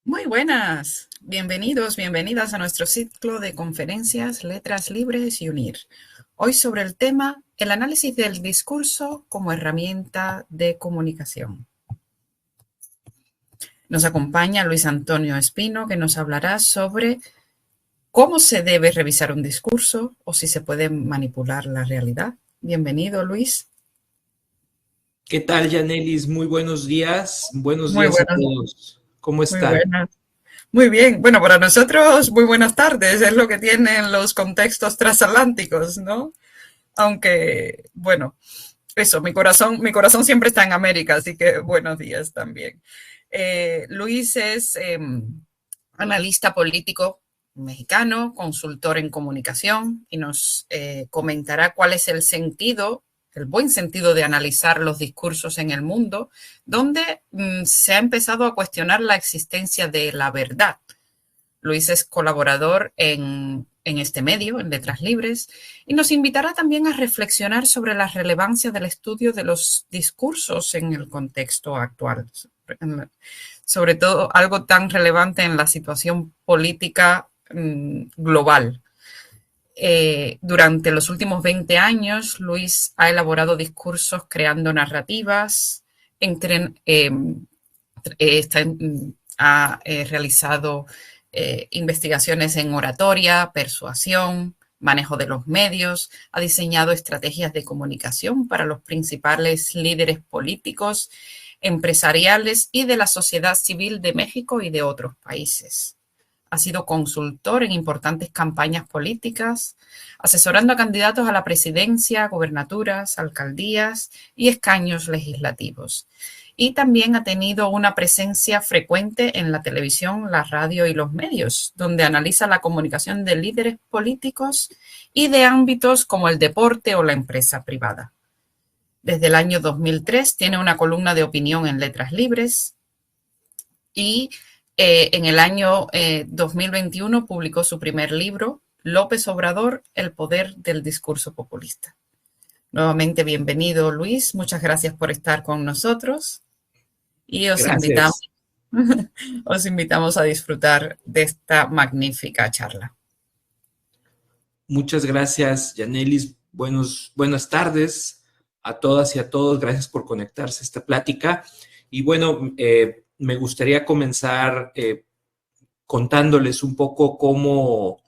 Muy buenas, bienvenidos, bienvenidas a nuestro ciclo de conferencias Letras Libres y Unir. Hoy sobre el tema el análisis del discurso como herramienta de comunicación. Nos acompaña Luis Antonio Espino, que nos hablará sobre cómo se debe revisar un discurso o si se puede manipular la realidad. Bienvenido, Luis. ¿Qué tal, Yanelis? Muy buenos días. Buenos Muy días a buenas, todos. ¿Cómo muy están? buenas. Muy bien, bueno, para nosotros muy buenas tardes, es lo que tienen los contextos transatlánticos, ¿no? Aunque, bueno, eso, mi corazón siempre está en América, así que buenos días también. Luis es analista político mexicano, consultor en comunicación y nos comentará cuál es el sentido, el buen sentido de analizar los discursos en el mundo, donde se ha empezado a cuestionar la existencia de la verdad. Luis es colaborador en este medio, en Letras Libres, y nos invitará también a reflexionar sobre la relevancia del estudio de los discursos en el contexto actual, sobre todo algo tan relevante en la situación política global. Durante los últimos 20 años, Luis ha elaborado discursos creando narrativas, entre, está, ha realizado investigaciones en oratoria, persuasión, manejo de los medios, ha diseñado estrategias de comunicación para los principales líderes políticos, empresariales y de la sociedad civil de México y de otros países. Ha sido consultor en importantes campañas políticas, asesorando a candidatos a la presidencia, gobernaturas, alcaldías y escaños legislativos. Y también ha tenido una presencia frecuente en la televisión, la radio y los medios, donde analiza la comunicación de líderes políticos y de ámbitos como el deporte o la empresa privada. Desde el año 2003 tiene una columna de opinión en Letras Libres y en el año 2021 publicó su primer libro, López Obrador, El poder del discurso populista. Nuevamente, bienvenido, Luis. Muchas gracias por estar con nosotros y Gracias. os invitamos a disfrutar de esta magnífica charla. Muchas gracias, Yanelis. Buenas tardes a todas y a todos. Gracias por conectarse a esta plática. Y bueno, me gustaría comenzar contándoles un poco cómo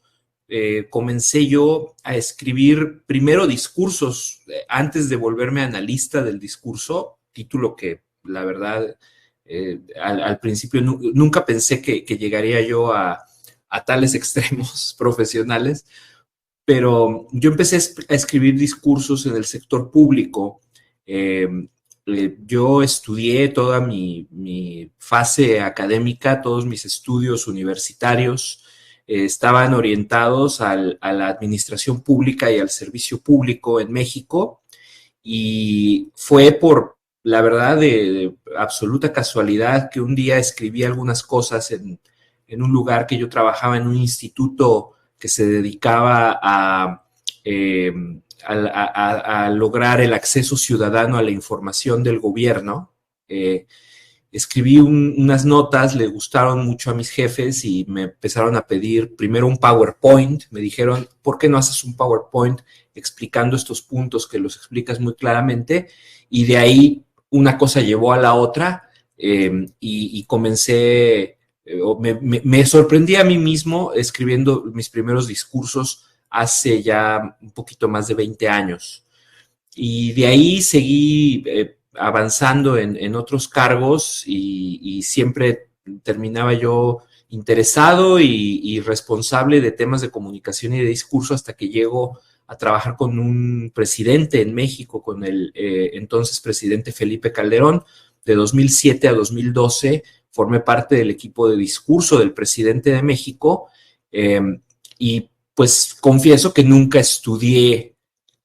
comencé yo a escribir primero discursos antes de volverme analista del discurso, título que la verdad al principio nunca pensé que llegaría yo a tales extremos profesionales, pero yo empecé a escribir discursos en el sector público. Eh, yo estudié toda mi fase académica, todos mis estudios universitarios estaban orientados a la administración pública y al servicio público en México, y fue por, la verdad, de absoluta casualidad que un día escribí algunas cosas en un lugar que yo trabajaba, en un instituto que se dedicaba eh, a lograr el acceso ciudadano a la información del gobierno. Escribí unas notas, le gustaron mucho a mis jefes y me empezaron a pedir primero un PowerPoint. Me dijeron, ¿por qué no haces un PowerPoint explicando estos puntos que los explicas muy claramente? Y de ahí una cosa llevó a la otra, y comencé, me sorprendí a mí mismo escribiendo mis primeros discursos hace ya un poquito más de 20 años. Y de ahí seguí avanzando en otros cargos, y siempre terminaba yo interesado y responsable de temas de comunicación y de discurso, hasta que llego a trabajar con un presidente en México, con el entonces presidente Felipe Calderón. De 2007 a 2012 formé parte del equipo de discurso del presidente de México, eh, y pues confieso que nunca estudié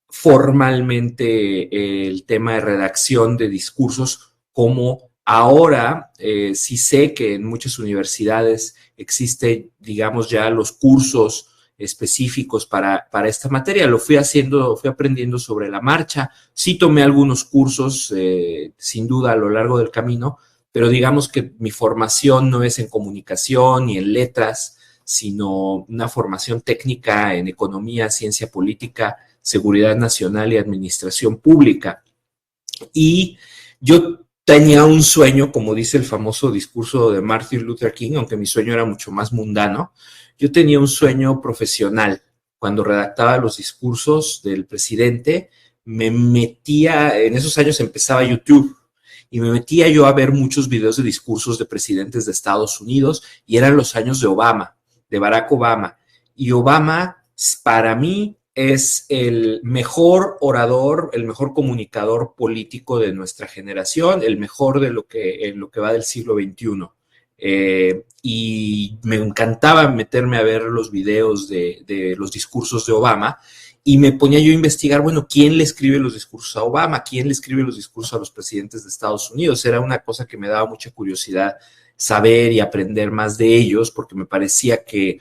formalmente el tema de redacción de discursos, como ahora sí sé que en muchas universidades existen, digamos, ya los cursos específicos para esta materia. Lo fui haciendo, fui aprendiendo sobre la marcha. Sí tomé algunos cursos, sin duda, a lo largo del camino, pero digamos que mi formación no es en comunicación ni en letras, sino una formación técnica en economía, ciencia política, seguridad nacional y administración pública. Y yo tenía un sueño, como dice el famoso discurso de Martin Luther King, aunque mi sueño era mucho más mundano. Yo tenía un sueño profesional. Cuando redactaba los discursos del presidente, me metía, en esos años empezaba YouTube, y me metía yo a ver muchos videos de discursos de presidentes de Estados Unidos, y eran los años de Obama, de Barack Obama. Y Obama, para mí, es el mejor orador, el mejor comunicador político de nuestra generación, el mejor de en lo que va del siglo XXI. Y me encantaba meterme a ver los videos de los discursos de Obama, y me ponía yo a investigar, bueno, ¿quién le escribe los discursos a Obama? ¿Quién le escribe los discursos a los presidentes de Estados Unidos? Era una cosa que me daba mucha curiosidad saber y aprender más de ellos, porque me parecía que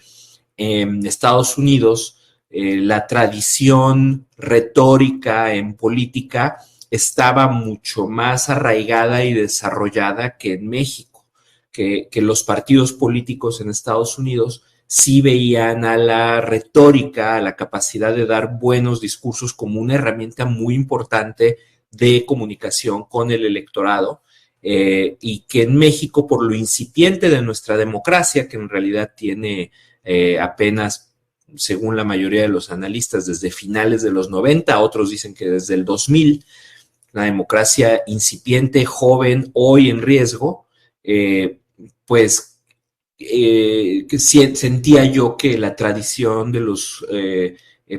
en Estados Unidos la tradición retórica en política estaba mucho más arraigada y desarrollada que en México, que los partidos políticos en Estados Unidos sí veían a la retórica, a la capacidad de dar buenos discursos como una herramienta muy importante de comunicación con el electorado, y que en México, por lo incipiente de nuestra democracia, que en realidad tiene apenas, según la mayoría de los analistas, desde finales de los 90, otros dicen que desde el 2000, la democracia incipiente, joven, hoy en riesgo, pues sentía yo que la tradición de los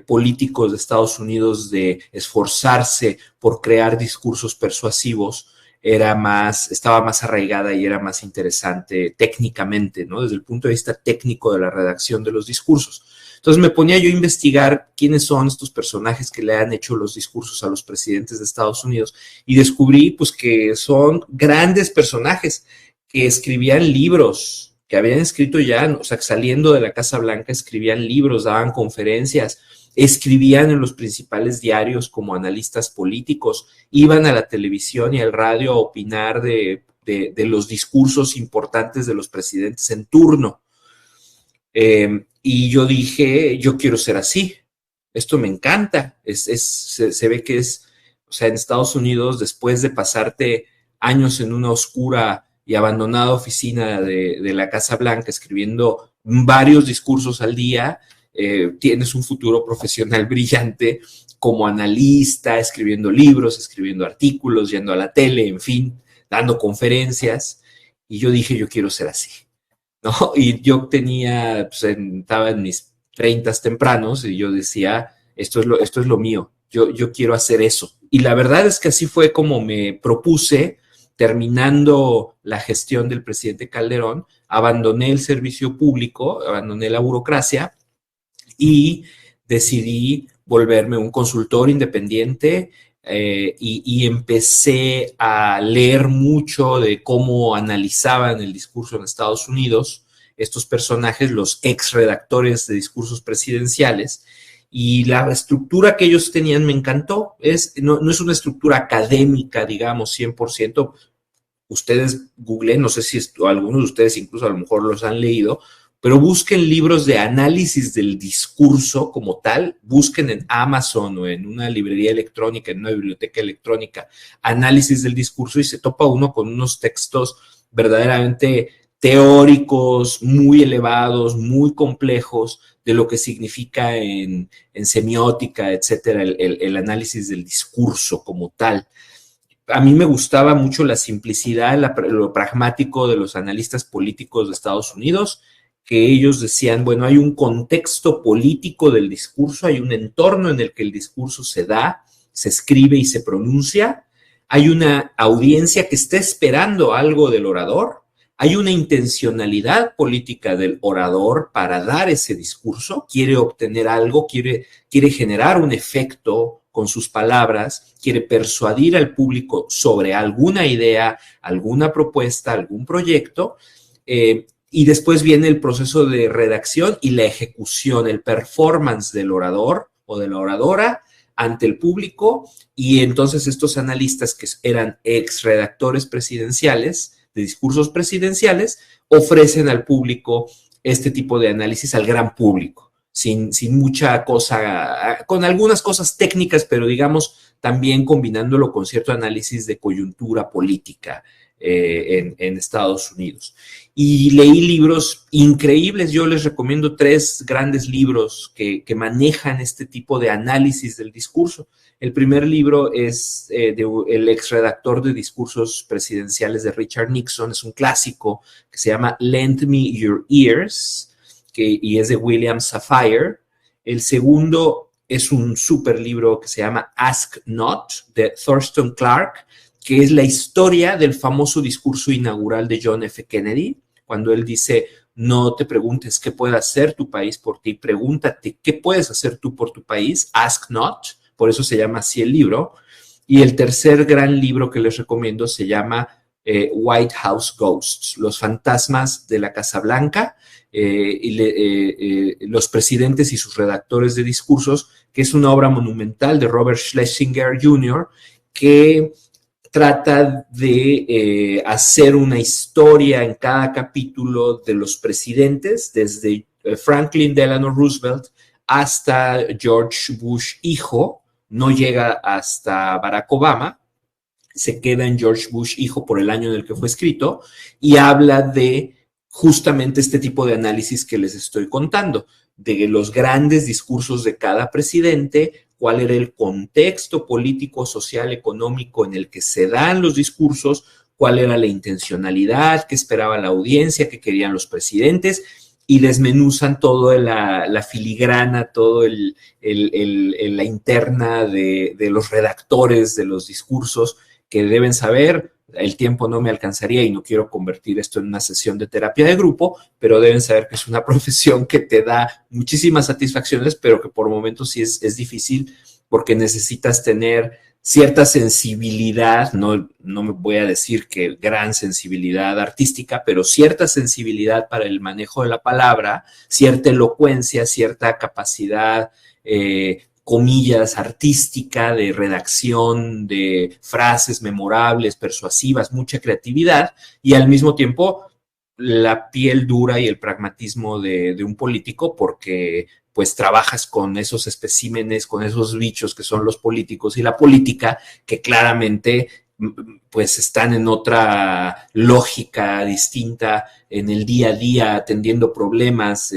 políticos de Estados Unidos de esforzarse por crear discursos persuasivos estaba más arraigada y era más interesante técnicamente, ¿no? Desde el punto de vista técnico de la redacción de los discursos. Entonces me ponía yo a investigar quiénes son estos personajes que le han hecho los discursos a los presidentes de Estados Unidos, y descubrí pues que son grandes personajes que escribían libros, que habían escrito ya, o sea, saliendo de la Casa Blanca escribían libros, daban conferencias, escribían en los principales diarios como analistas políticos, iban a la televisión y al radio a opinar de los discursos importantes de los presidentes en turno. Y yo dije, yo quiero ser así, esto me encanta, se ve que o sea, en Estados Unidos, después de pasarte años en una oscura y abandonada oficina de la Casa Blanca escribiendo varios discursos al día, tienes un futuro profesional brillante como analista, escribiendo libros, escribiendo artículos, yendo a la tele, en fin, dando conferencias. Y yo dije, yo quiero ser así, ¿no? Y yo pues, estaba en mis 30 tempranos, y yo decía, esto es lo mío, yo quiero hacer eso. Y la verdad es que así fue como me propuse. Terminando la gestión del presidente Calderón, abandoné el servicio público, abandoné la burocracia y decidí volverme un consultor independiente, y empecé a leer mucho de cómo analizaban el discurso en Estados Unidos estos personajes, los ex redactores de discursos presidenciales, y la estructura que ellos tenían me encantó. No es una estructura académica, digamos, 100%. Ustedes googleen, no sé si algunos de ustedes incluso a lo mejor los han leído, pero busquen libros de análisis del discurso como tal, busquen en Amazon o en una librería electrónica, en una biblioteca electrónica, análisis del discurso, y se topa uno con unos textos verdaderamente teóricos, muy elevados, muy complejos, de lo que significa en semiótica, etcétera, el análisis del discurso como tal. A mí me gustaba mucho la simplicidad, lo pragmático de los analistas políticos de Estados Unidos, que ellos decían, bueno, hay un contexto político del discurso, hay un entorno en el que el discurso se da, se escribe y se pronuncia, hay una audiencia que está esperando algo del orador, hay una intencionalidad política del orador para dar ese discurso, quiere obtener algo, quiere generar un efecto con sus palabras, quiere persuadir al público sobre alguna idea, alguna propuesta, algún proyecto, y después viene el proceso de redacción y la ejecución, el performance del orador o de la oradora ante el público, y entonces estos analistas que eran ex redactores presidenciales de discursos presidenciales, ofrecen al público este tipo de análisis, al gran público, sin mucha cosa, con algunas cosas técnicas, pero digamos también combinándolo con cierto análisis de coyuntura política en Estados Unidos. Y leí libros increíbles. Yo les recomiendo 3 grandes libros que manejan este tipo de análisis del discurso. El primer libro es del exredactor de discursos presidenciales de Richard Nixon. Es un clásico que se llama Lend Me Your Ears, y es de William Safire. El segundo es un súper libro que se llama Ask Not, de Thurston Clarke, que es la historia del famoso discurso inaugural de John F. Kennedy, cuando él dice: no te preguntes qué puede hacer tu país por ti, pregúntate qué puedes hacer tú por tu país, Ask Not, por eso se llama así el libro. Y el tercer gran libro que les recomiendo se llama White House Ghosts, los fantasmas de la Casa Blanca, los presidentes y sus redactores de discursos, que es una obra monumental de Robert Schlesinger Jr., que trata de hacer una historia en cada capítulo de los presidentes, desde Franklin Delano Roosevelt hasta George Bush hijo. No llega hasta Barack Obama, se queda en George Bush hijo por el año en el que fue escrito, y habla de justamente este tipo de análisis que les estoy contando, de los grandes discursos de cada presidente, cuál era el contexto político, social, económico en el que se dan los discursos, cuál era la intencionalidad, qué esperaba la audiencia, qué querían los presidentes, y desmenuzan toda la filigrana, todo la interna de los redactores de los discursos, que deben saber. El tiempo no me alcanzaría y no quiero convertir esto en una sesión de terapia de grupo, pero deben saber que es una profesión que te da muchísimas satisfacciones, pero que por momentos sí es difícil, porque necesitas tener cierta sensibilidad, no me voy a decir que gran sensibilidad artística, pero cierta sensibilidad para el manejo de la palabra, cierta elocuencia, cierta capacidad comillas, artística, de redacción, de frases memorables, persuasivas, mucha creatividad, y al mismo tiempo la piel dura y el pragmatismo de un político, porque pues trabajas con esos especímenes, con esos bichos que son los políticos y la política, que claramente pues están en otra lógica distinta en el día a día, atendiendo problemas,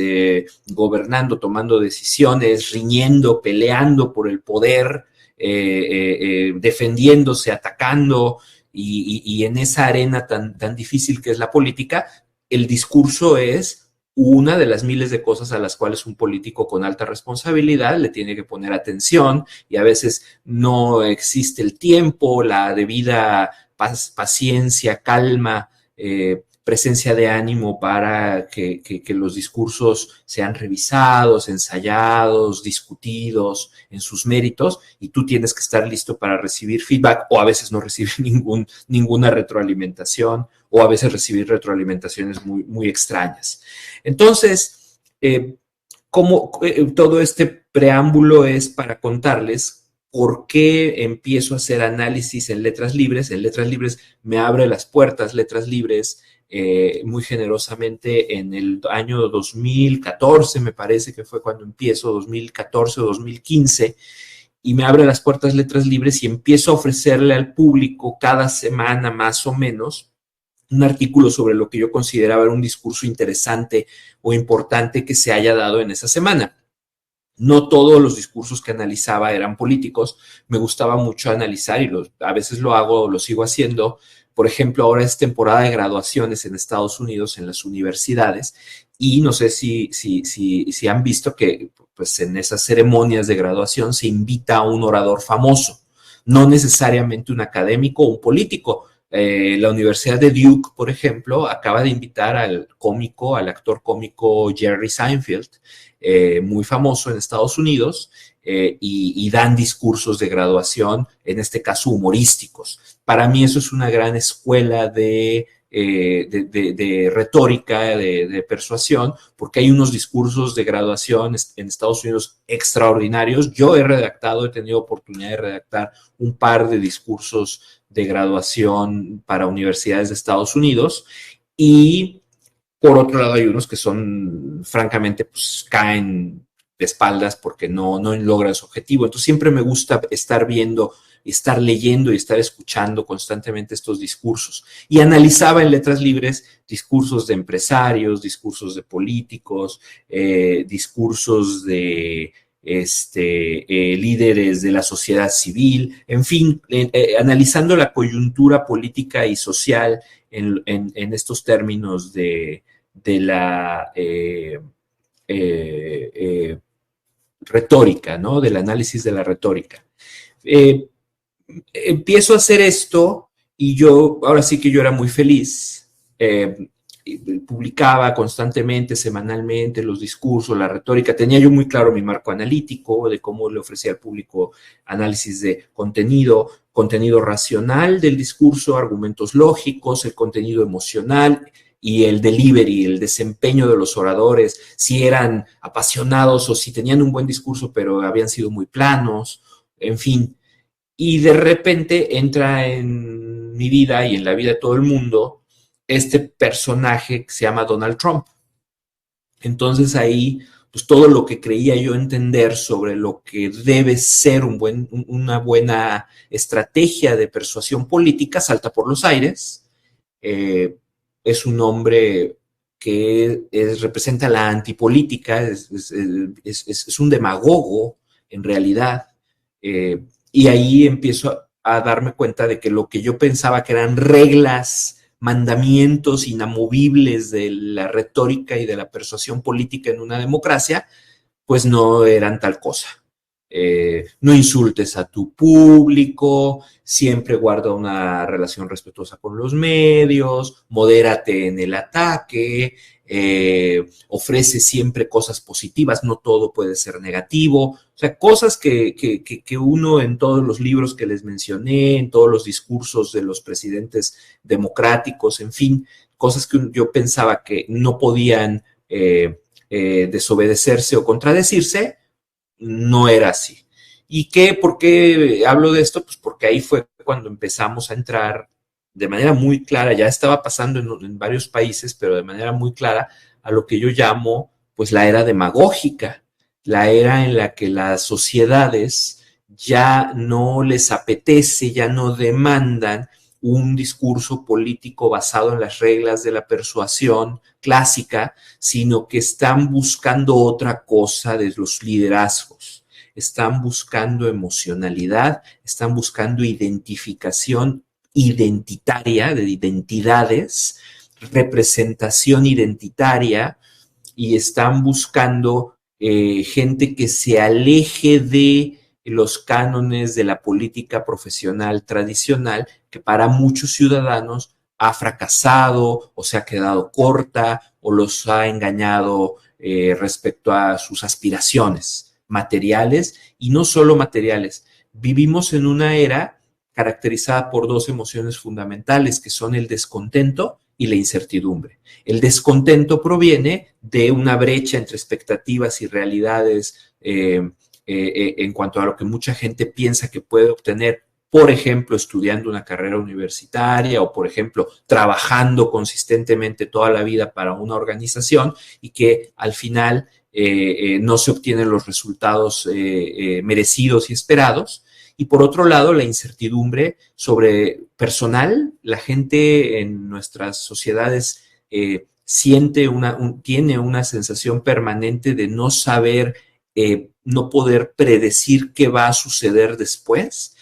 gobernando, tomando decisiones, riñendo, peleando por el poder, defendiéndose, atacando, y en esa arena tan difícil que es la política, el discurso es una de las miles de cosas a las cuales un político con alta responsabilidad le tiene que poner atención, y a veces no existe el tiempo, la debida paciencia, calma, presencia de ánimo para que los discursos sean revisados, ensayados, discutidos en sus méritos, y tú tienes que estar listo para recibir feedback, o a veces no recibir ninguna retroalimentación, o a veces recibir retroalimentaciones muy extrañas. Entonces, todo este preámbulo es para contarles por qué empiezo a hacer análisis en Letras Libres. En Letras Libres me abre las puertas Letras Libres muy generosamente en el año 2014, me parece que fue cuando empiezo, 2014 o 2015, y me abre las puertas Letras Libres y empiezo a ofrecerle al público cada semana más o menos un artículo sobre lo que yo consideraba un discurso interesante o importante que se haya dado en esa semana. No todos los discursos que analizaba eran políticos, me gustaba mucho analizar, y a veces lo hago, lo sigo haciendo. Por ejemplo, ahora es temporada de graduaciones en Estados Unidos, en las universidades, y no sé si han visto que pues, en esas ceremonias de graduación se invita a un orador famoso, no necesariamente un académico o un político. La Universidad de Duke, por ejemplo, acaba de invitar al actor cómico Jerry Seinfeld, muy famoso en Estados Unidos, y dan discursos de graduación, en este caso humorísticos. Para mí eso es una gran escuela de retórica, de persuasión, porque hay unos discursos de graduación en Estados Unidos extraordinarios. Yo he tenido oportunidad de redactar un par de discursos de graduación para universidades de Estados Unidos, y por otro lado hay unos que son, francamente, pues caen de espaldas porque no logran su objetivo. Entonces siempre me gusta estar viendo, estar leyendo y estar escuchando constantemente estos discursos. Y analizaba en Letras Libres discursos de empresarios, discursos de políticos, discursos de líderes de la sociedad civil, en fin, analizando la coyuntura política y social en estos términos de la retórica, ¿no? Del análisis de la retórica. Empiezo a hacer esto y ahora sí que yo era muy feliz. Publicaba constantemente, semanalmente, los discursos, la retórica. Tenía yo muy claro mi marco analítico de cómo le ofrecía al público análisis de contenido racional del discurso, argumentos lógicos, el contenido emocional y el delivery, el desempeño de los oradores, si eran apasionados o si tenían un buen discurso pero habían sido muy planos, en fin. Y de repente entra en mi vida y en la vida de todo el mundo este personaje que se llama Donald Trump. Entonces ahí, pues todo lo que creía yo entender sobre lo que debe ser una buena estrategia de persuasión política salta por los aires. Es un hombre que representa la antipolítica, es un demagogo en realidad. Y ahí empiezo a darme cuenta de que lo que yo pensaba que eran reglas, mandamientos inamovibles de la retórica y de la persuasión política en una democracia, pues no eran tal cosa. No insultes a tu público, siempre guarda una relación respetuosa con los medios, modérate en el ataque, ofrece siempre cosas positivas, no todo puede ser negativo. O sea, cosas que uno en todos los libros que les mencioné, en todos los discursos de los presidentes democráticos, en fin, cosas que yo pensaba que no podían desobedecerse o contradecirse, no era así. ¿Y por qué hablo de esto? Pues porque ahí fue cuando empezamos a entrar de manera muy clara, ya estaba pasando en varios países, pero de manera muy clara, a lo que yo llamo pues la era demagógica, la era en la que las sociedades ya no les apetece, ya no demandan un discurso político basado en las reglas de la persuasión clásica, sino que están buscando otra cosa de los liderazgos. Están buscando emocionalidad, están buscando identificación identitaria, de identidades, representación identitaria, y están buscando gente que se aleje de los cánones de la política profesional tradicional, que para muchos ciudadanos ha fracasado o se ha quedado corta o los ha engañado respecto a sus aspiraciones materiales, y no solo materiales. Vivimos en una era caracterizada por dos emociones fundamentales, que son el descontento y la incertidumbre. El descontento proviene de una brecha entre expectativas y realidades en cuanto a lo que mucha gente piensa que puede obtener, por ejemplo, estudiando una carrera universitaria o, por ejemplo, trabajando consistentemente toda la vida para una organización, y que al final no se obtienen los resultados merecidos y esperados. Y por otro lado, la incertidumbre sobre personal. La gente en nuestras sociedades tiene una sensación permanente de no saber, no poder predecir qué va a suceder después.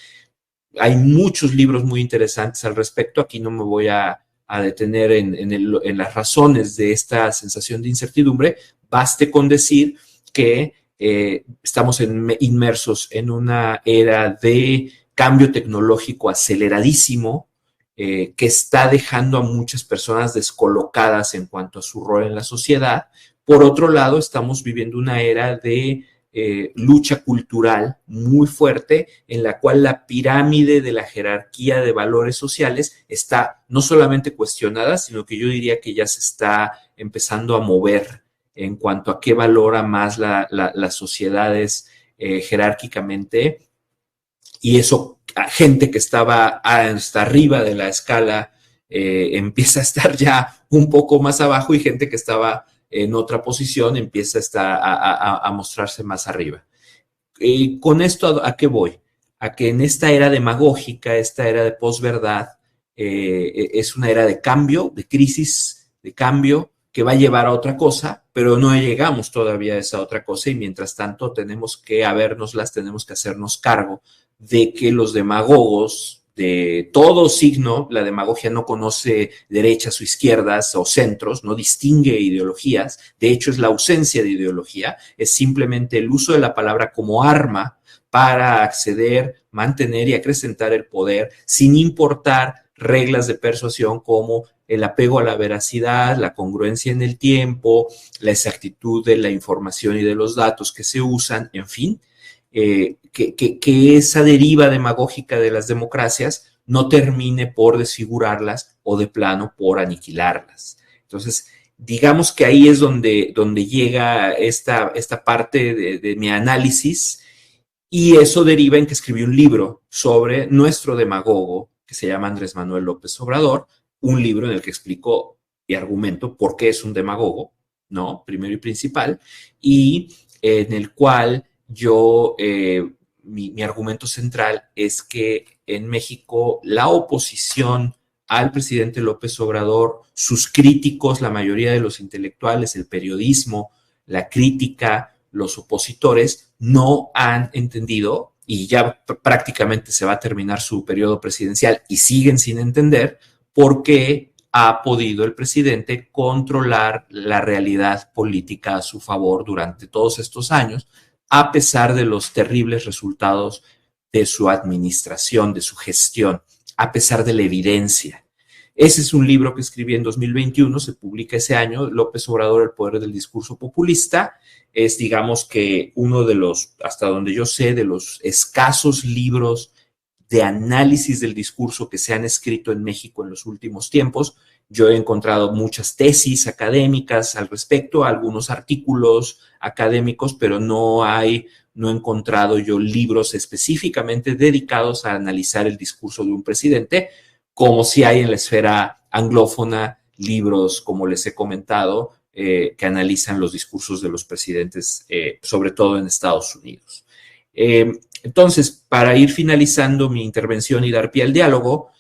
Hay muchos libros muy interesantes al respecto. Aquí no me voy a detener en las razones de esta sensación de incertidumbre. Baste con decir que estamos inmersos en una era de cambio tecnológico aceleradísimo, que está dejando a muchas personas descolocadas en cuanto a su rol en la sociedad. Por otro lado, estamos viviendo una era de lucha cultural muy fuerte, en la cual la pirámide de la jerarquía de valores sociales está no solamente cuestionada, sino que yo diría que ya se está empezando a mover en cuanto a qué valora más las sociedades jerárquicamente, y eso gente que estaba hasta arriba de la escala empieza a estar ya un poco más abajo y gente que estaba en otra posición empieza a, estar, a mostrarse más arriba. Con esto, ¿a qué voy? A que en esta era demagógica, esta era de posverdad, es una era de cambio, de crisis, de cambio, que va a llevar a otra cosa, pero no llegamos todavía a esa otra cosa y mientras tanto tenemos que tenemos que hacernos cargo de que los demagogos de todo signo, la demagogia no conoce derechas o izquierdas o centros, no distingue ideologías, de hecho es la ausencia de ideología, es simplemente el uso de la palabra como arma para acceder, mantener y acrecentar el poder sin importar reglas de persuasión como el apego a la veracidad, la congruencia en el tiempo, la exactitud de la información y de los datos que se usan, en fin, que esa deriva demagógica de las democracias no termine por desfigurarlas o de plano por aniquilarlas. Entonces, digamos que ahí es donde llega esta parte de mi análisis y eso deriva en que escribí un libro sobre nuestro demagogo que se llama Andrés Manuel López Obrador, un libro en el que explico y argumento por qué es un demagogo, ¿no? Primero y principal, y en el cual yo, mi argumento central es que en México la oposición al presidente López Obrador, sus críticos, la mayoría de los intelectuales, el periodismo, la crítica, los opositores, no han entendido y ya prácticamente se va a terminar su periodo presidencial y siguen sin entender por qué ha podido el presidente controlar la realidad política a su favor durante todos estos años, a pesar de los terribles resultados de su administración, de su gestión, a pesar de la evidencia. Ese es un libro que escribí en 2021, se publica ese año, López Obrador, el poder del discurso populista. Es, digamos que uno de los, hasta donde yo sé, de los escasos libros de análisis del discurso que se han escrito en México en los últimos tiempos. Yo he encontrado muchas tesis académicas al respecto, algunos artículos académicos, pero no he encontrado yo libros específicamente dedicados a analizar el discurso de un presidente, como si hay en la esfera anglófona libros, como les he comentado, que analizan los discursos de los presidentes, sobre todo en Estados Unidos. Entonces, para ir finalizando mi intervención y dar pie al diálogo,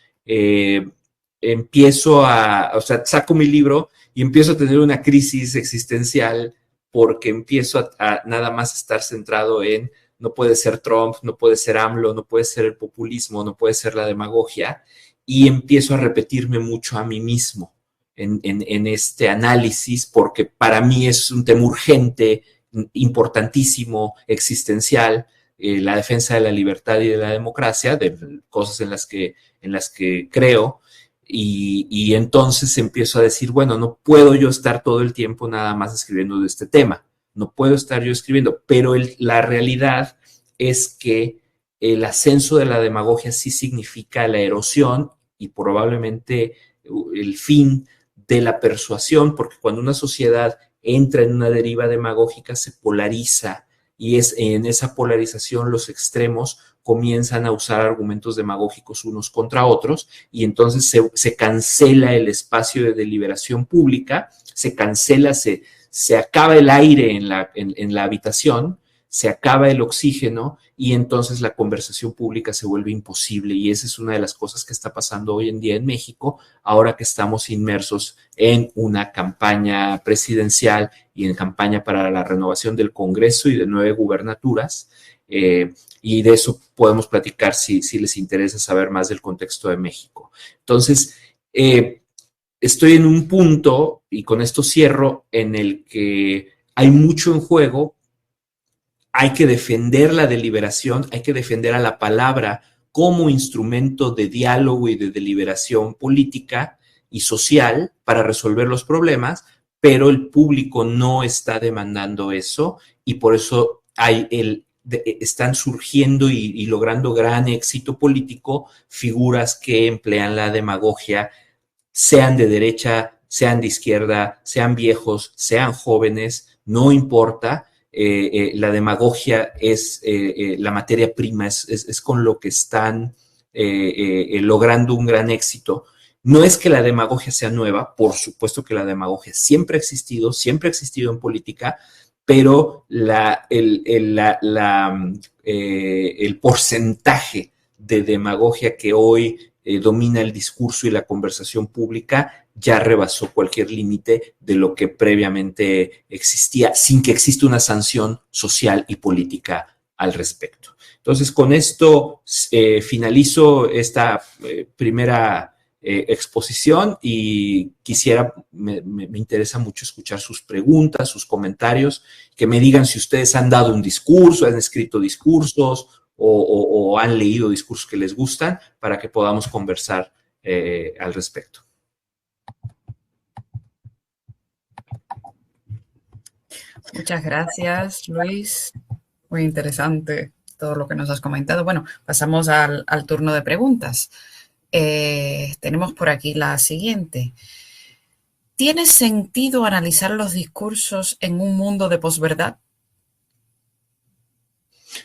saco mi libro y empiezo a tener una crisis existencial porque empiezo a nada más estar centrado en no puede ser Trump, no puede ser AMLO, no puede ser el populismo, no puede ser la demagogia, y empiezo a repetirme mucho a mí mismo en este análisis porque para mí es un tema urgente, importantísimo, existencial, la defensa de la libertad y de la democracia, de cosas en las que creo, y entonces empiezo a decir, bueno, no puedo yo estar todo el tiempo nada más escribiendo de este tema, no puedo estar yo escribiendo, pero la realidad es que el ascenso de la demagogia sí significa la erosión y probablemente el fin de la persuasión, porque cuando una sociedad entra en una deriva demagógica se polariza, y es en esa polarización los extremos comienzan a usar argumentos demagógicos unos contra otros y entonces se cancela el espacio de deliberación pública, se cancela, se acaba el aire en la habitación, se acaba el oxígeno y entonces la conversación pública se vuelve imposible y esa es una de las cosas que está pasando hoy en día en México, ahora que estamos inmersos en una campaña presidencial y en campaña para la renovación del Congreso y de 9 gubernaturas, y de eso podemos platicar si les interesa saber más del contexto de México. Entonces, estoy en un punto, y con esto cierro, en el que hay mucho en juego. Hay que defender la deliberación, hay que defender a la palabra como instrumento de diálogo y de deliberación política y social para resolver los problemas, pero el público no está demandando eso y por eso están surgiendo y logrando gran éxito político figuras que emplean la demagogia, sean de derecha, sean de izquierda, sean viejos, sean jóvenes, no importa. la demagogia es la materia prima, es con lo que están logrando un gran éxito. No es que la demagogia sea nueva, por supuesto que la demagogia siempre ha existido en política, pero el porcentaje de demagogia que hoy domina el discurso y la conversación pública ya rebasó cualquier límite de lo que previamente existía, sin que exista una sanción social y política al respecto. Entonces, con esto finalizo esta primera exposición y me interesa mucho escuchar sus preguntas, sus comentarios, que me digan si ustedes han dado un discurso, han escrito discursos o han leído discursos que les gustan para que podamos conversar al respecto. Muchas gracias, Luis. Muy interesante todo lo que nos has comentado. Bueno, pasamos al turno de preguntas. Tenemos por aquí la siguiente. ¿Tiene sentido analizar los discursos en un mundo de posverdad?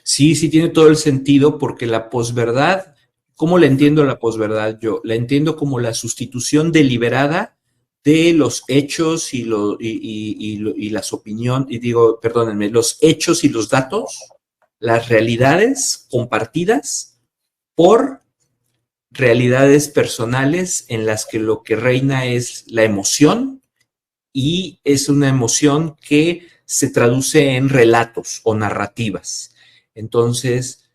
Sí, sí tiene todo el sentido, porque la posverdad, ¿cómo la entiendo la posverdad yo? La entiendo como la sustitución deliberada de los hechos y las opiniones, perdónenme, los hechos y los datos, las realidades compartidas por realidades personales en las que lo que reina es la emoción, y es una emoción que se traduce en relatos o narrativas. Entonces,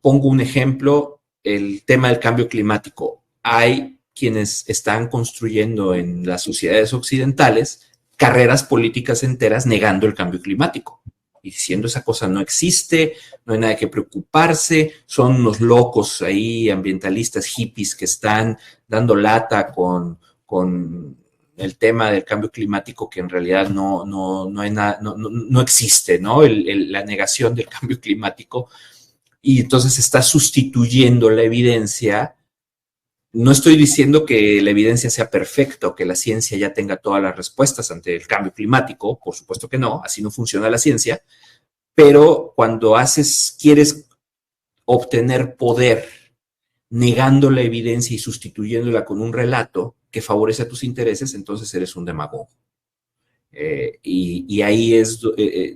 pongo un ejemplo, el tema del cambio climático. Hay quienes están construyendo en las sociedades occidentales carreras políticas enteras negando el cambio climático y diciendo esa cosa no existe, no hay nada que preocuparse, son unos locos ahí, ambientalistas, hippies, que están dando lata con el tema del cambio climático, que en realidad no hay nada, no existe, ¿no? La negación del cambio climático. Y entonces está sustituyendo la evidencia. No estoy diciendo que la evidencia sea perfecta o que la ciencia ya tenga todas las respuestas ante el cambio climático, por supuesto que no, así no funciona la ciencia, pero cuando quieres obtener poder negando la evidencia y sustituyéndola con un relato que favorece a tus intereses, entonces eres un demagogo. Y ahí es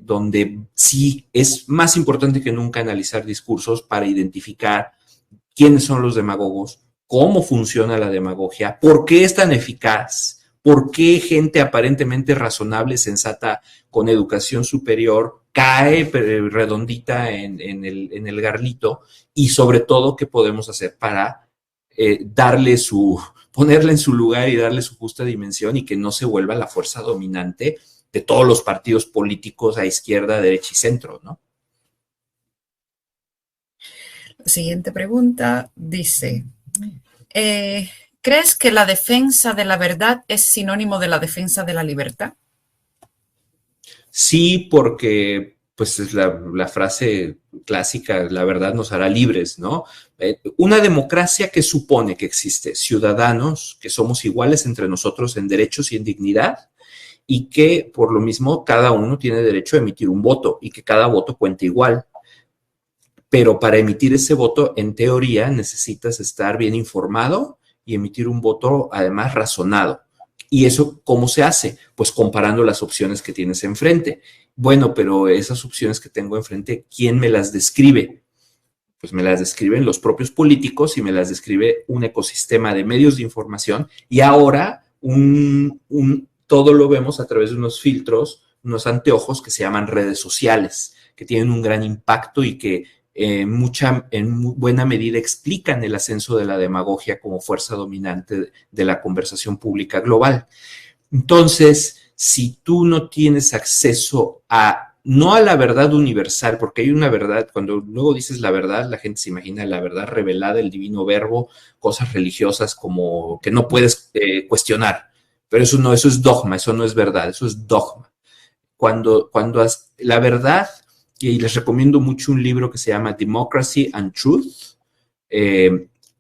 donde sí es más importante que nunca analizar discursos para identificar quiénes son los demagogos, cómo funciona la demagogia, por qué es tan eficaz, por qué gente aparentemente razonable, sensata, con educación superior, cae redondita en el garlito, y sobre todo qué podemos hacer para ponerla en su lugar y darle su justa dimensión, y que no se vuelva la fuerza dominante de todos los partidos políticos a izquierda, derecha y centro, ¿no? La siguiente pregunta dice, ¿crees que la defensa de la verdad es sinónimo de la defensa de la libertad? Sí, porque pues es la frase clásica, la verdad nos hará libres, ¿no? Una democracia que supone que existe ciudadanos que somos iguales entre nosotros en derechos y en dignidad, y que por lo mismo cada uno tiene derecho a emitir un voto y que cada voto cuenta igual. Pero para emitir ese voto, en teoría, necesitas estar bien informado y emitir un voto además razonado. ¿Y eso cómo se hace? Pues comparando las opciones que tienes enfrente. Bueno, pero esas opciones que tengo enfrente, ¿quién me las describe? Pues me las describen los propios políticos y me las describe un ecosistema de medios de información, y ahora todo lo vemos a través de unos filtros, unos anteojos que se llaman redes sociales, que tienen un gran impacto y que en buena medida explican el ascenso de la demagogia como fuerza dominante de la conversación pública global. Entonces, si tú no tienes acceso no a la verdad universal, porque hay una verdad, cuando luego dices la verdad, la gente se imagina la verdad revelada, el divino verbo, cosas religiosas como que no puedes cuestionar, pero eso es dogma, eso no es verdad, eso es dogma. Cuando la verdad, y les recomiendo mucho un libro que se llama Democracy and Truth,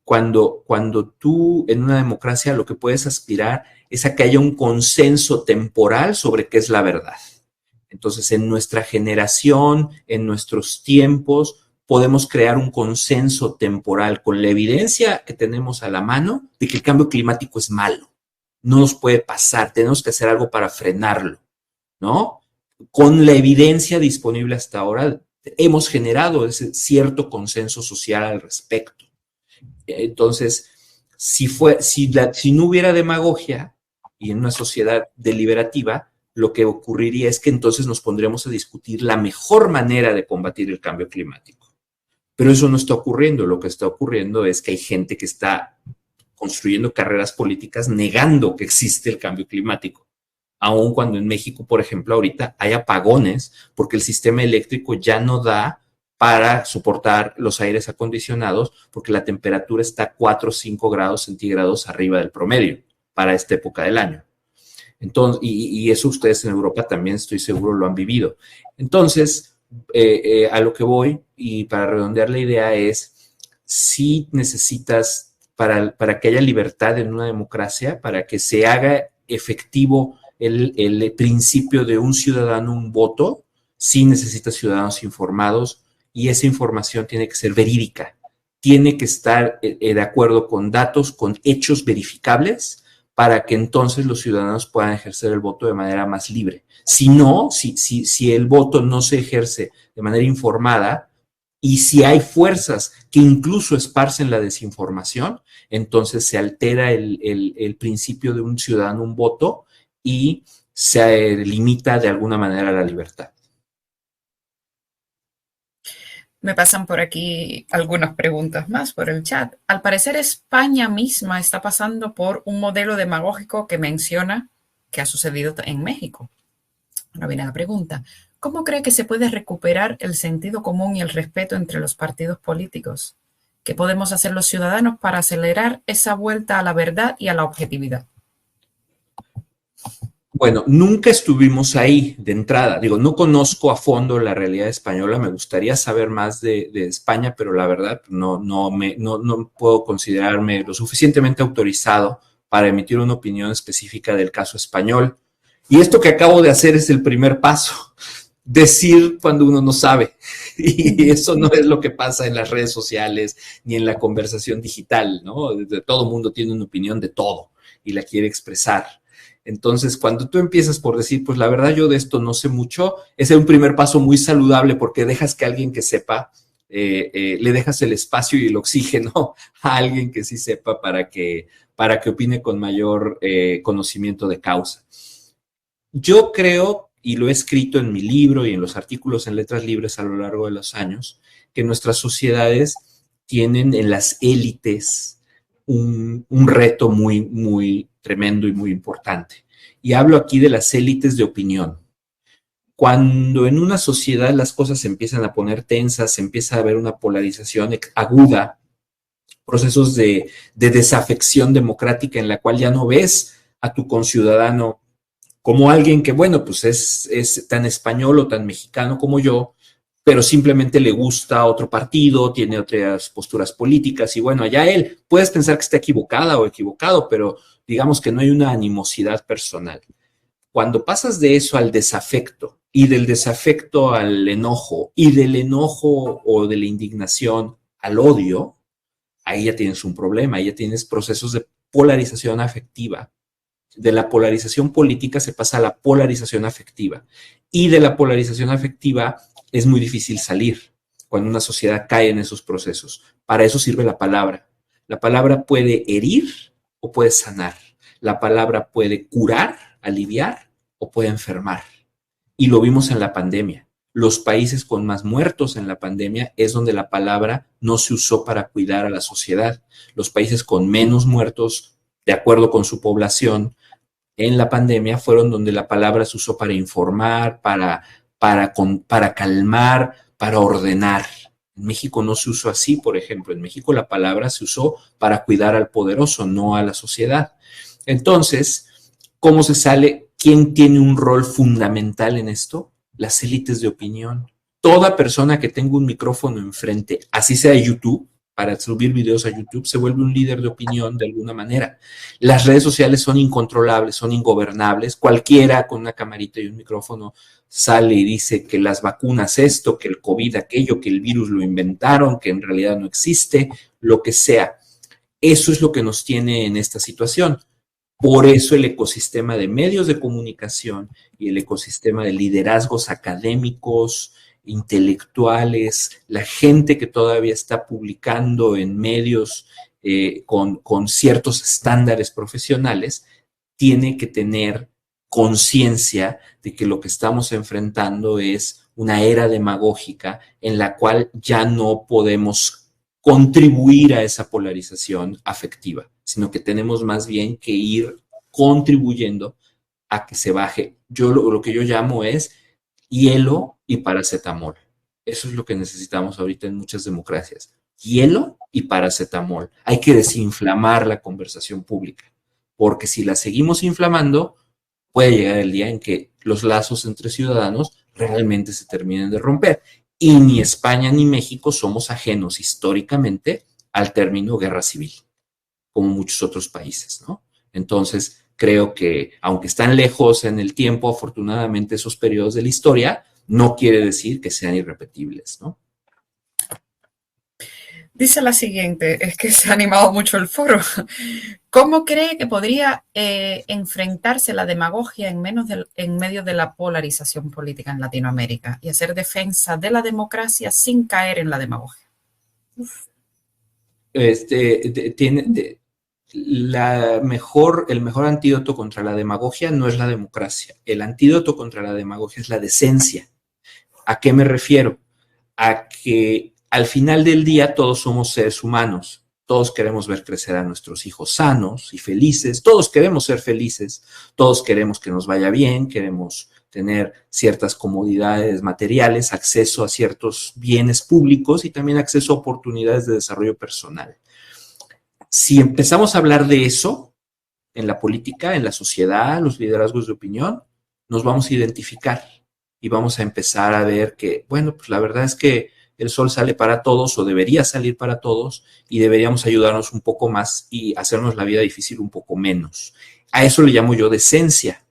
cuando tú en una democracia lo que puedes aspirar es a que haya un consenso temporal sobre qué es la verdad. Entonces, en nuestra generación, en nuestros tiempos, podemos crear un consenso temporal con la evidencia que tenemos a la mano de que el cambio climático es malo. No nos puede pasar, tenemos que hacer algo para frenarlo, ¿no? Con la evidencia disponible hasta ahora, hemos generado ese cierto consenso social al respecto. Entonces, si no hubiera demagogia y en una sociedad deliberativa, lo que ocurriría es que entonces nos pondremos a discutir la mejor manera de combatir el cambio climático. Pero eso no está ocurriendo. Lo que está ocurriendo es que hay gente que está construyendo carreras políticas negando que existe el cambio climático. Aun cuando en México, por ejemplo, ahorita hay apagones porque el sistema eléctrico ya no da para soportar los aires acondicionados porque la temperatura está 4 o 5 grados centígrados arriba del promedio para esta época del año. Entonces, y eso ustedes en Europa también estoy seguro lo han vivido. Entonces, a lo que voy y para redondear la idea es, si necesitas, para que haya libertad en una democracia, para que se haga efectivo el principio de un ciudadano, un voto, sí necesitas ciudadanos informados y esa información tiene que ser verídica, tiene que estar de acuerdo con datos, con hechos verificables, para que entonces los ciudadanos puedan ejercer el voto de manera más libre. Si no, si el voto no se ejerce de manera informada y si hay fuerzas que incluso esparcen la desinformación, entonces se altera el principio de un ciudadano, un voto, y se limita de alguna manera la libertad. Me pasan por aquí algunas preguntas más por el chat. Al parecer, España misma está pasando por un modelo demagógico que menciona que ha sucedido en México. Ahora viene la pregunta. ¿Cómo cree que se puede recuperar el sentido común y el respeto entre los partidos políticos? ¿Qué podemos hacer los ciudadanos para acelerar esa vuelta a la verdad y a la objetividad? Bueno, nunca estuvimos ahí de entrada. Digo, no conozco a fondo la realidad española. Me gustaría saber más de España, pero la verdad no puedo considerarme lo suficientemente autorizado para emitir una opinión específica del caso español. Y esto que acabo de hacer es el primer paso. Decir cuando uno no sabe. Y eso no es lo que pasa en las redes sociales ni en la conversación digital, ¿no? Todo el mundo tiene una opinión de todo y la quiere expresar. Entonces, cuando tú empiezas por decir, pues la verdad yo de esto no sé mucho, ese es un primer paso muy saludable porque dejas que alguien que sepa, le dejas el espacio y el oxígeno a alguien que sí sepa para que opine con mayor conocimiento de causa. Yo creo, y lo he escrito en mi libro y en los artículos en Letras Libres a lo largo de los años, que nuestras sociedades tienen en las élites un reto muy, muy tremendo y muy importante. Y hablo aquí de las élites de opinión. Cuando en una sociedad las cosas se empiezan a poner tensas, se empieza a haber una polarización aguda, procesos de desafección democrática en la cual ya no ves a tu conciudadano como alguien que, bueno, pues es tan español o tan mexicano como yo, pero simplemente le gusta otro partido, tiene otras posturas políticas y bueno, allá él, puedes pensar que está equivocada o equivocado, pero digamos que no hay una animosidad personal. Cuando pasas de eso al desafecto y del desafecto al enojo y del enojo o de la indignación al odio, ahí ya tienes un problema, ahí ya tienes procesos de polarización afectiva. De la polarización política se pasa a la polarización afectiva y de la polarización afectiva es muy difícil salir cuando una sociedad cae en esos procesos. Para eso sirve la palabra. La palabra puede herir o puede sanar. La palabra puede curar, aliviar o puede enfermar. Y lo vimos en la pandemia. Los países con más muertos en la pandemia es donde la palabra no se usó para cuidar a la sociedad. Los países con menos muertos, de acuerdo con su población, en la pandemia fueron donde la palabra se usó para informar, para calmar, para ordenar. En México no se usó así, por ejemplo. En México la palabra se usó para cuidar al poderoso, no a la sociedad. Entonces, ¿cómo se sale? ¿Quién tiene un rol fundamental en esto? Las élites de opinión. Toda persona que tenga un micrófono enfrente, así sea YouTube, para subir videos a YouTube, se vuelve un líder de opinión de alguna manera. Las redes sociales son incontrolables, son ingobernables. Cualquiera con una camarita y un micrófono sale y dice que las vacunas esto, que el COVID aquello, que el virus lo inventaron, que en realidad no existe, lo que sea. Eso es lo que nos tiene en esta situación. Por eso el ecosistema de medios de comunicación y el ecosistema de liderazgos académicos, intelectuales, la gente que todavía está publicando en medios con ciertos estándares profesionales, tiene que tener conciencia de que lo que estamos enfrentando es una era demagógica en la cual ya no podemos contribuir a esa polarización afectiva, sino que tenemos más bien que ir contribuyendo a que se baje. Yo lo que yo llamo es hielo y paracetamol. Eso es lo que necesitamos ahorita en muchas democracias. Hielo y paracetamol. Hay que desinflamar la conversación pública, porque si la seguimos inflamando, puede llegar el día en que los lazos entre ciudadanos realmente se terminen de romper. Y ni España ni México somos ajenos históricamente al término guerra civil, como muchos otros países, ¿no? Entonces, creo que aunque están lejos en el tiempo, afortunadamente esos periodos de la historia, no quiere decir que sean irrepetibles, ¿no? Dice la siguiente, es que se ha animado mucho el foro. ¿Cómo cree que podría enfrentarse la demagogia en medio de la polarización política en Latinoamérica y hacer defensa de la democracia sin caer en la demagogia? El mejor antídoto contra la demagogia no es la democracia. El antídoto contra la demagogia es la decencia. ¿A qué me refiero? A que al final del día todos somos seres humanos. Todos queremos ver crecer a nuestros hijos sanos y felices. Todos queremos ser felices. Todos queremos que nos vaya bien. Queremos tener ciertas comodidades materiales, acceso a ciertos bienes públicos y también acceso a oportunidades de desarrollo personal. Si empezamos a hablar de eso en la política, en la sociedad, los liderazgos de opinión, nos vamos a identificar y vamos a empezar a ver que, bueno, pues la verdad es que el sol sale para todos o debería salir para todos y deberíamos ayudarnos un poco más y hacernos la vida difícil un poco menos. A eso le llamo yo decencia.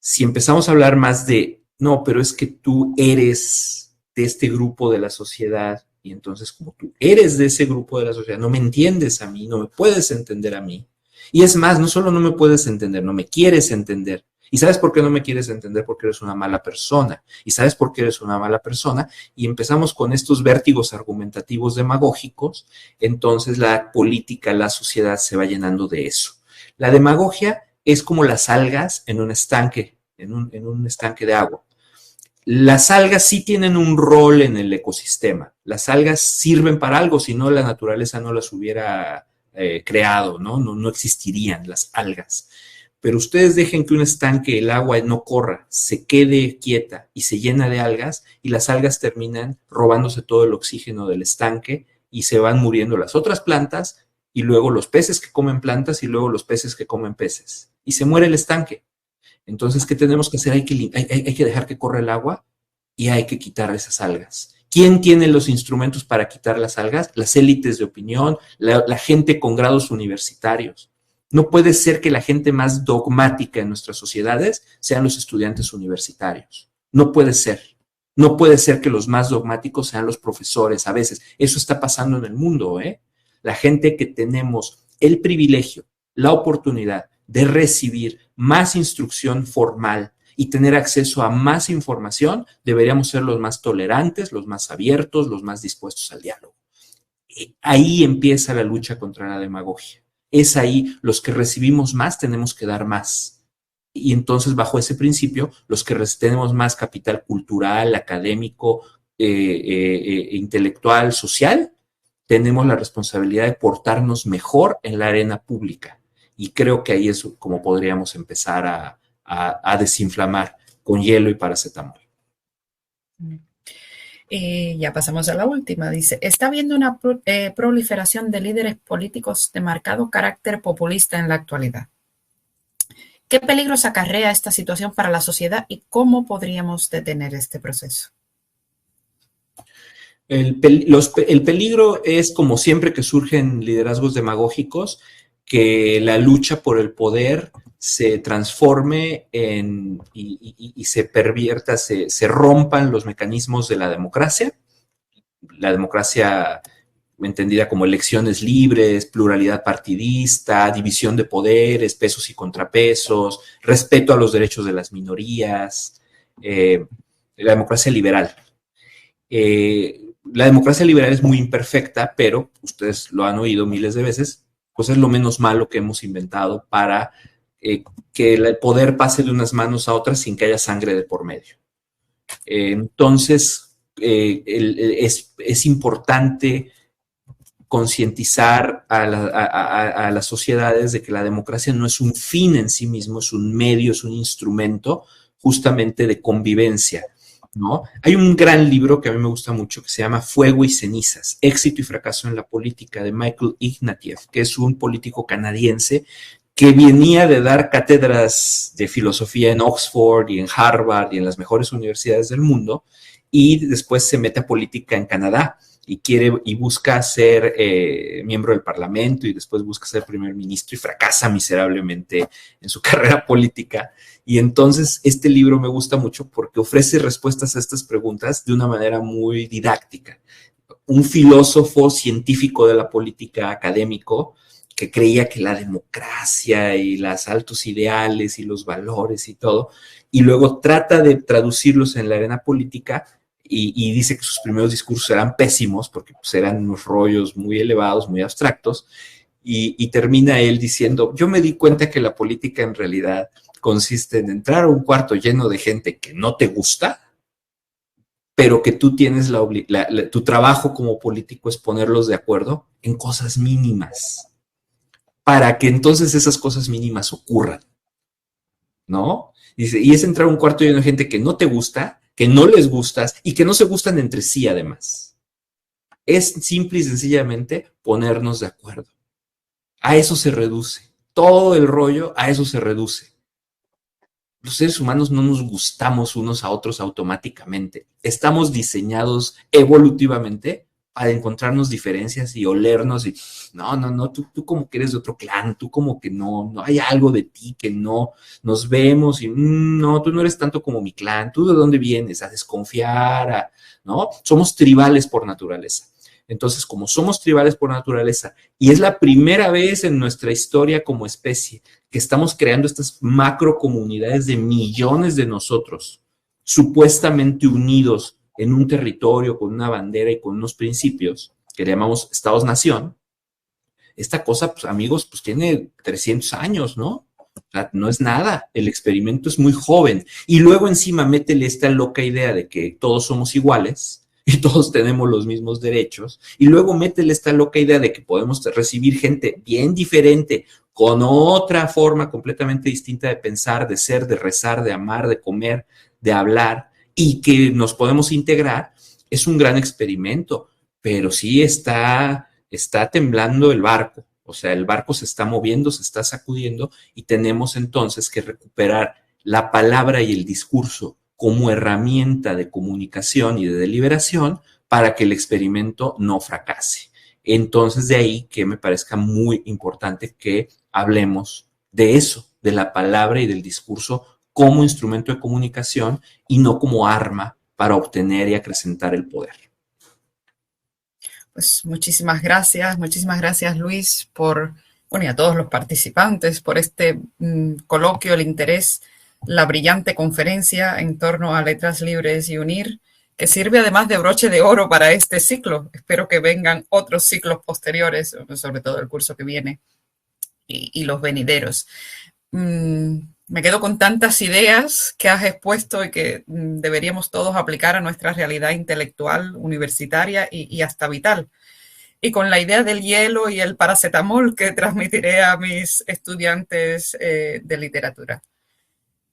Si empezamos a hablar más de, no, pero es que tú eres de este grupo de la sociedad y entonces como tú eres de ese grupo de la sociedad, no me entiendes a mí, no me puedes entender a mí. Y es más, no solo no me puedes entender, no me quieres entender. ¿Y sabes por qué no me quieres entender? Porque eres una mala persona. ¿Y sabes por qué eres una mala persona? Y empezamos con estos vértigos argumentativos demagógicos, entonces la política, la sociedad se va llenando de eso. La demagogia es como las algas en un estanque, en un estanque de agua. Las algas sí tienen un rol en el ecosistema. Las algas sirven para algo, si no la naturaleza no las hubiera creado, ¿no? No existirían las algas. Pero ustedes dejen que un estanque, el agua no corra, se quede quieta y se llena de algas y las algas terminan robándose todo el oxígeno del estanque y se van muriendo las otras plantas y luego los peces que comen plantas y luego los peces que comen peces. Y se muere el estanque. Entonces, ¿qué tenemos que hacer? Hay que dejar que corra el agua y hay que quitar esas algas. ¿Quién tiene los instrumentos para quitar las algas? Las élites de opinión, la gente con grados universitarios. No puede ser que la gente más dogmática en nuestras sociedades sean los estudiantes universitarios. No puede ser. No puede ser que los más dogmáticos sean los profesores a veces. Eso está pasando en el mundo, ¿eh? La gente que tenemos el privilegio, la oportunidad de recibir más instrucción formal y tener acceso a más información, deberíamos ser los más tolerantes, los más abiertos, los más dispuestos al diálogo. Ahí empieza la lucha contra la demagogia. Es ahí, los que recibimos más tenemos que dar más. Y entonces, bajo ese principio, los que tenemos más capital cultural, académico, intelectual, social, tenemos la responsabilidad de portarnos mejor en la arena pública. Y creo que ahí es como podríamos empezar a desinflamar con hielo y paracetamol. Ya pasamos a la última. Dice, está habiendo una proliferación de líderes políticos de marcado carácter populista en la actualidad. ¿Qué peligros acarrea esta situación para la sociedad y cómo podríamos detener este proceso? El peligro es, como siempre que surgen liderazgos demagógicos, que la lucha por el poder se transforme y se pervierta, se rompan los mecanismos de la democracia entendida como elecciones libres, pluralidad partidista, división de poderes, pesos y contrapesos, respeto a los derechos de las minorías, la democracia liberal. La democracia liberal es muy imperfecta, pero ustedes lo han oído miles de veces, pues es lo menos malo que hemos inventado para que el poder pase de unas manos a otras sin que haya sangre de por medio. Entonces, es importante concientizar a las sociedades de que la democracia no es un fin en sí mismo, es un medio, es un instrumento justamente de convivencia, ¿no? Hay un gran libro que a mí me gusta mucho que se llama Fuego y cenizas, éxito y fracaso en la política, de Michael Ignatieff, que es un político canadiense que venía de dar cátedras de filosofía en Oxford y en Harvard y en las mejores universidades del mundo, y después se mete a política en Canadá y busca ser miembro del Parlamento y después busca ser primer ministro y fracasa miserablemente en su carrera política. Y entonces este libro me gusta mucho porque ofrece respuestas a estas preguntas de una manera muy didáctica. Un filósofo científico de la política académico que creía que la democracia y los altos ideales y los valores y todo, y luego trata de traducirlos en la arena política y dice que sus primeros discursos eran pésimos porque pues, eran unos rollos muy elevados, muy abstractos, y termina él diciendo, yo me di cuenta que la política en realidad consiste en entrar a un cuarto lleno de gente que no te gusta, pero que tú tienes tu trabajo como político es ponerlos de acuerdo en cosas mínimas, para que entonces esas cosas mínimas ocurran, ¿no? Dice, y es entrar a un cuarto lleno de gente que no te gusta, que no les gustas y que no se gustan entre sí además. Es simple y sencillamente ponernos de acuerdo. A eso se reduce. Todo el rollo a eso se reduce. Los seres humanos no nos gustamos unos a otros automáticamente. Estamos diseñados evolutivamente para encontrarnos diferencias y olernos y no, tú como que eres de otro clan, tú como que no hay algo de ti que no nos vemos y no, tú no eres tanto como mi clan, tú de dónde vienes, a desconfiar, ¿no? Somos tribales por naturaleza. Entonces, como somos tribales por naturaleza y es la primera vez en nuestra historia como especie que estamos creando estas macro comunidades de millones de nosotros, supuestamente unidos en un territorio, con una bandera y con unos principios que le llamamos Estados-Nación, esta cosa, pues amigos, pues tiene 300 años, ¿no? O sea, no es nada, el experimento es muy joven. Y luego encima métele esta loca idea de que todos somos iguales y todos tenemos los mismos derechos. Y luego métele esta loca idea de que podemos recibir gente bien diferente, con otra forma completamente distinta de pensar, de ser, de rezar, de amar, de comer, de hablar, y que nos podemos integrar. Es un gran experimento, pero sí está temblando el barco. O sea, el barco se está moviendo, se está sacudiendo y tenemos entonces que recuperar la palabra y el discurso como herramienta de comunicación y de deliberación para que el experimento no fracase. Entonces, de ahí que me parezca muy importante que hablemos de eso, de la palabra y del discurso como instrumento de comunicación y no como arma para obtener y acrecentar el poder. Pues muchísimas gracias Luis, y a todos los participantes por este coloquio, el interés, la brillante conferencia en torno a letras libres y unir, que sirve además de broche de oro para este ciclo. Espero que vengan otros ciclos posteriores, sobre todo el curso que viene y los venideros. Me quedo con tantas ideas que has expuesto y que deberíamos todos aplicar a nuestra realidad intelectual, universitaria y hasta vital. Y con la idea del hielo y el paracetamol que transmitiré a mis estudiantes de literatura.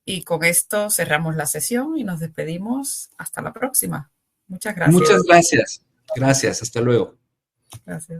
Y con esto cerramos la sesión y nos despedimos. Hasta la próxima. Muchas gracias. Muchas gracias. Gracias. Hasta luego. Gracias.